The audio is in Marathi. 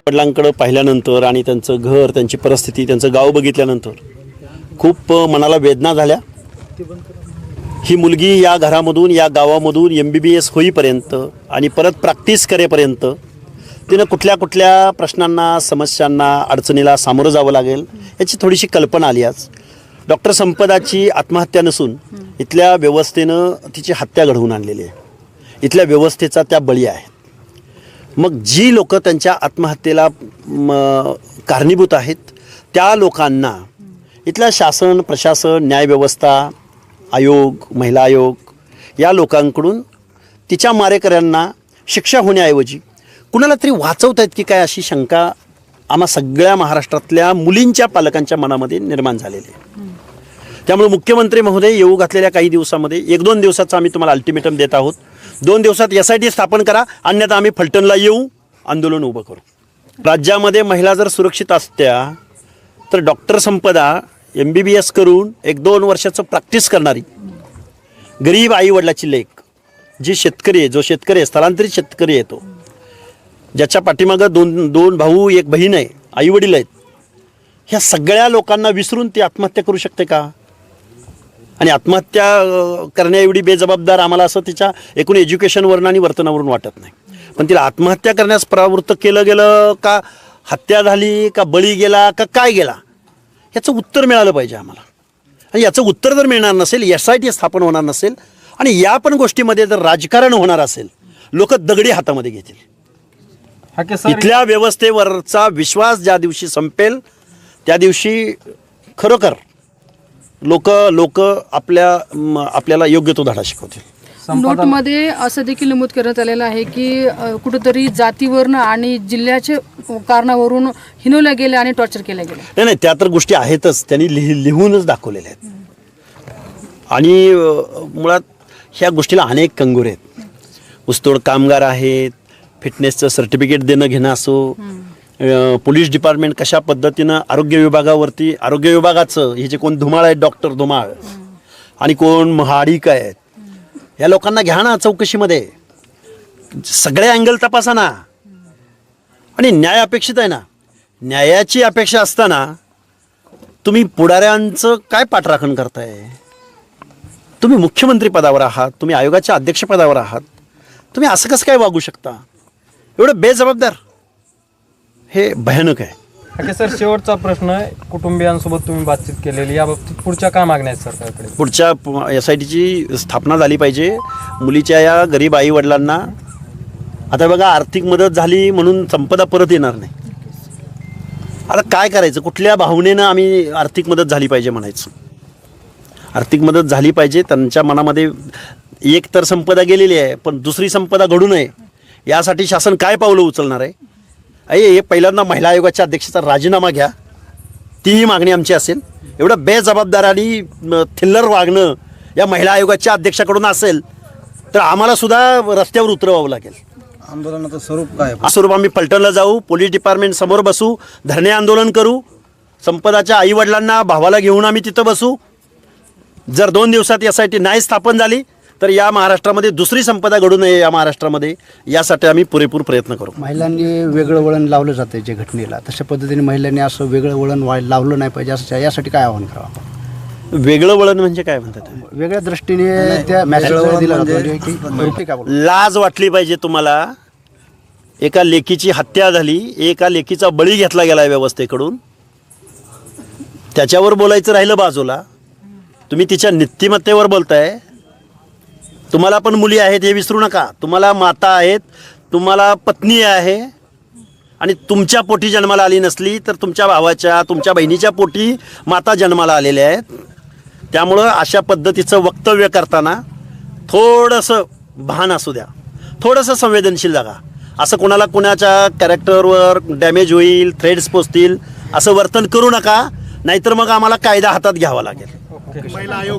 वडिलांकडे पाहिल्यानंतर आणि त्यांचं घर, त्यांची परिस्थिती, त्यांचं गाव बघितल्यानंतर खूप मनाला वेदना झाल्या. ही मुलगी या घरामधून, या गावामधून MBBS होईपर्यंत आणि परत प्रॅक्टिस करेपर्यंत तिनं कुठल्या कुठल्या प्रश्नांना, समस्यांना, अडचणीला सामोरं जावं लागेल याची थोडीशी कल्पना आली. आज डॉक्टर संपदाची आत्महत्या नसून इथल्या व्यवस्थेनं तिची हत्या घडवून आणलेली आहे. इथल्या व्यवस्थेचा त्या बळी आहेत. मग जी लोक त्यांच्या आत्महत्येला कारणीभूत आहेत त्या लोकांना इथल्या शासन, प्रशासन, न्यायव्यवस्था, आयोग, महिला आयोग या लोकांकडून तिच्या मारेकऱ्यांना शिक्षा होण्याऐवजी कुणाला तरी वाचवत आहेत की काय अशी शंका आम्हा सगळ्या महाराष्ट्रातल्या मुलींच्या पालकांच्या मनामध्ये निर्माण झालेली आहे. त्यामुळे मुख्यमंत्री महोदय येऊ घातलेल्या काही दिवसामध्ये 1-2 दिवसाचा आम्ही तुम्हाला अल्टिमेटम देत आहोत. 2 दिवसात SIT स्थापन करा, अन्यथा आम्ही फलटणला येऊ, आंदोलन उभं करू. राज्यामध्ये महिला जर सुरक्षित असत्या तर डॉक्टर संपदा MBBS करून 1-2 वर्षाचं प्रॅक्टिस करणारी गरीब आईवडिलाची लेक, जी शेतकरी आहे, जो शेतकरी आहे, स्थलांतरित शेतकरी आहे, तो ज्याच्या पाठीमागं दोन भाऊ, एक बहीण आहे, आईवडील आहेत, ह्या सगळ्या लोकांना विसरून ती आत्महत्या करू शकते का? आणि आत्महत्या करण्याएवढी बेजबाबदार आम्हाला असं तिच्या एकूण एज्युकेशनवरून आणि वर्तनावरून वाटत नाही. पण तिला आत्महत्या करण्यास प्रवृत्त केलं गेलं का, हत्या झाली का, बळी गेला का, काय गेला, याचं उत्तर मिळालं पाहिजे आम्हाला. आणि याचं उत्तर जर मिळणार नसेल, SIT स्थापन होणार नसेल आणि या पण गोष्टीमध्ये जर राजकारण होणार असेल, लोक दगडी हातामध्ये घेतील. इथल्या व्यवस्थेवरचा विश्वास ज्या दिवशी संपेल त्या दिवशी खरोखर लोक आपल्याला योग्य तो धडा शिकवतील. नोटमध्ये असं देखील नमूद करण्यात आलेलं आहे की कुठेतरी जातीवरून आणि जिल्ह्याच्या कारणावरून हिनवल्या गेल्या आणि टॉर्चर केल्या गेल्या. नाही, त्या तर गोष्टी आहेतच, त्यांनी लिहूनच दाखवलेल्या आहेत. आणि मुळात ह्या गोष्टीला अनेक कंगोरे आहेत. ऊसतोड कामगार आहेत, फिटनेसचं सर्टिफिकेट देणं घेणं असो, पोलीस डिपार्टमेंट कशा पद्धतीनं आरोग्य विभागावरती, आरोग्य विभागाचं हे जे कोण धुमाळ आहेत, डॉक्टर धुमाळ आणि कोण महाडिक आहेत, या लोकांना घ्या ना चौकशीमध्ये, सगळे अँगल तपासा ना. आणि न्याय अपेक्षित आहे ना. न्यायाची अपेक्षा असताना तुम्ही पुढाऱ्यांचं काय पाठराखण करताय? तुम्ही मुख्यमंत्री पदावर आहात, तुम्ही आयोगाच्या अध्यक्षपदावर आहात, तुम्ही असं कसं काय वागू शकता? एवढं बेजबाबदार, हे भयानक आहे. सर, शेवटचा प्रश्न आहे, कुटुंबियांसोबत तुम्ही बातचीत केलेली, याबाबतीत पुढच्या काय मागण्या आहेत सरकारकडे? पुढच्या SITची स्थापना झाली पाहिजे. मुलीच्या या गरीब आई वडिलांना आता बघा, आर्थिक मदत झाली म्हणून संपदा परत येणार नाही. आता काय करायचं? कुठल्या भावनेनं आम्ही आर्थिक मदत झाली पाहिजे म्हणायचं? आर्थिक मदत झाली पाहिजे. त्यांच्या मनामध्ये एक तर संपदा गेलेली आहे, पण दुसरी संपदा घडू नये यासाठी शासन काय पावलं उचलणार आहे? हे पहिल्यांदा महिला आयोगाच्या अध्यक्षाचा राजीनामा घ्या, तीही मागणी आमची असेल. एवढं बेजबाबदार आणि थिल्लर वागणं या महिला आयोगाच्या अध्यक्षाकडून असेल तर आम्हाला सुद्धा रस्त्यावर उतरवावं लागेल. आंदोलनाचं स्वरूप काय? स्वरूप आम्ही फलटणला जाऊ, पोलीस डिपार्टमेंट समोर बसू, धरणे आंदोलन करू, संपदाच्या आईवडिलांना, भावाला घेऊन आम्ही तिथं बसू. जर 2 दिवसात SIT नाही स्थापन झाली तर या महाराष्ट्रामध्ये दुसरी संपदा घडू नये या महाराष्ट्रामध्ये, यासाठी आम्ही पुरेपूर प्रयत्न करू. महिलांनी वेगळं वळण लावलं जातं जे घटनेला, तशा पद्धतीने महिलांनी असं वेगळं वळण लावलं नाही पाहिजे, असं यासाठी काय आवाहन करावं? वेगळं वळण म्हणजे काय म्हणतात? वेगळ्या दृष्टीने त्या मॅसेज दिला जातो. लाज वाटली पाहिजे तुम्हाला. एका लेकीची हत्या झाली, एका लेकीचा बळी घेतला गेला व्यवस्थेकडून, त्याच्यावर बोलायचं राहिलं बाजूला, तुम्ही तिच्या नीतिमत्तेवर बोलताय. तुम्हाला पण मुली आहेत हे विसरू नका. तुम्हाला माता आहेत, तुम्हाला पत्नी आहे, आणि तुमच्या पोटी जन्माला आली नसली तर तुमच्या भावाच्या, तुमच्या बहिणीच्या पोटी माता जन्माला आलेल्या आहेत. त्यामुळं अशा पद्धतीचं वक्तव्य करताना थोडंसं भान असू द्या, थोडंसं संवेदनशील जागा. असं कोणाला कोणाच्या कॅरेक्टरवर डॅमेज होईल, थ्रेड्स पोचतील असं वर्तन करू नका, नाहीतर मग आम्हाला कायदा हातात घ्यावा लागेल.